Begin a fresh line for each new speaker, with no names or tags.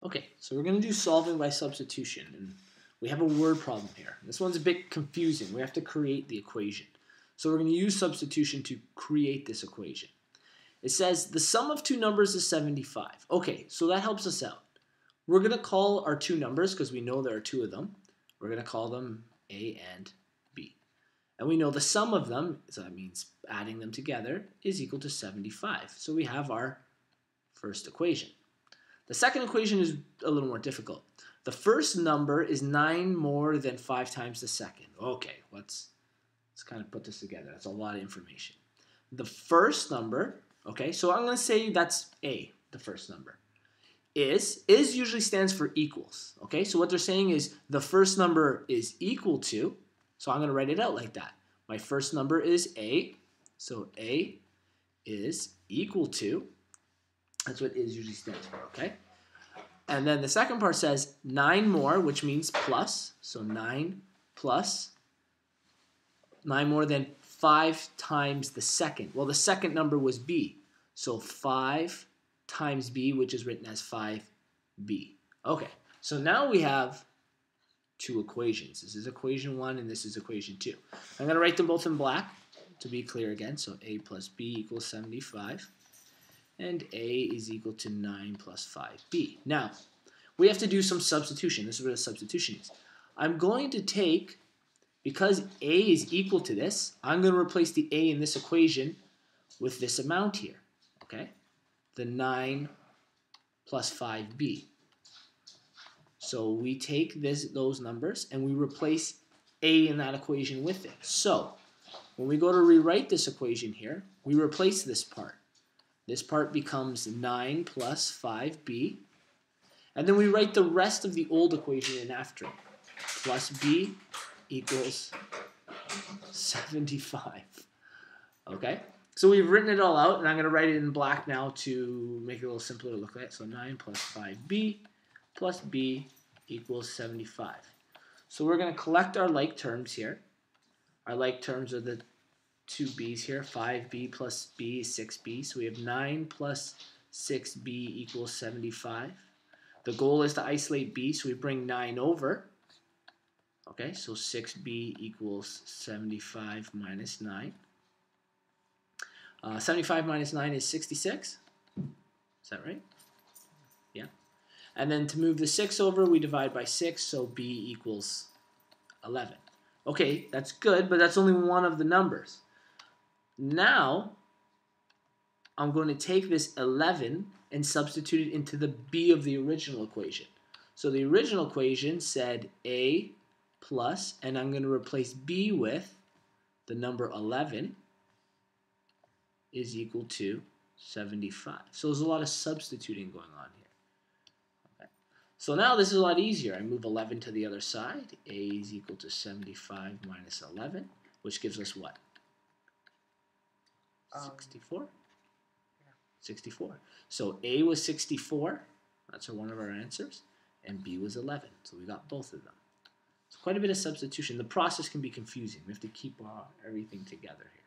Okay, so we're going to do solving by substitution, and we have a word problem here. This one's a bit confusing. We have to create the equation. So we're going to use substitution to create this equation. It says the sum of two numbers is 75. Okay, so that helps us out. We're going to call our two numbers, because we know there are two of them, we're going to call them A and B. And we know the sum of them, so that means adding them together, is equal to 75. So we have our first equation. The second equation is a little more difficult. The first number is 9 more than 5 times the second. Okay, let's kind of put this together. That's a lot of information. The first number, okay, so I'm going to say that's A, the first number. Is usually stands for equals. Okay, so what they're saying is the first number is equal to, so I'm going to write it out like that. My first number is A, so A is equal to, that's what is usually stands for, okay? And then the second part says 9 more, which means plus. So 9 plus 9 more than 5 times the second. Well, the second number was B. So 5 times B, which is written as 5B. Okay, so now we have two equations. This is equation 1 and this is equation 2. I'm going to write them both in black to be clear again. So A plus B equals 75. And A is equal to 9 plus 5B. Now, we have to do some substitution. This is what a substitution is. I'm going to take, because A is equal to this, I'm going to replace the A in this equation with this amount here, okay? The 9 plus 5B. So we take those numbers and we replace A in that equation with it. So when we go to rewrite this equation here, we replace this part. This part becomes 9 plus 5B. And then we write the rest of the old equation in after it. Plus B equals 75. Okay? So we've written it all out, and I'm going to write it in black now to make it a little simpler to look at. So 9 plus 5B plus B equals 75. So we're going to collect our like terms here. Our like terms are the two B's here. 5B plus B is 6B. So we have 9 plus 6B equals 75. The goal is to isolate B, so we bring 9 over. Okay, so 6B equals 75 minus 9. 75 minus 9 is 66. Is that right? Yeah. And then to move the 6 over, we divide by 6, so B equals 11. Okay, that's good, but that's only one of the numbers. Now, I'm going to take this 11 and substitute it into the B of the original equation. So the original equation said A plus, and I'm going to replace B with the number 11 is equal to 75. So there's a lot of substituting going on here. Okay. So now this is a lot easier. I move 11 to the other side. A is equal to 75 minus 11, which gives us what? 64? Yeah. 64. So A was 64. That's one of our answers. And B was 11. So we got both of them. It's quite a bit of substitution. The process can be confusing. We have to keep everything together here.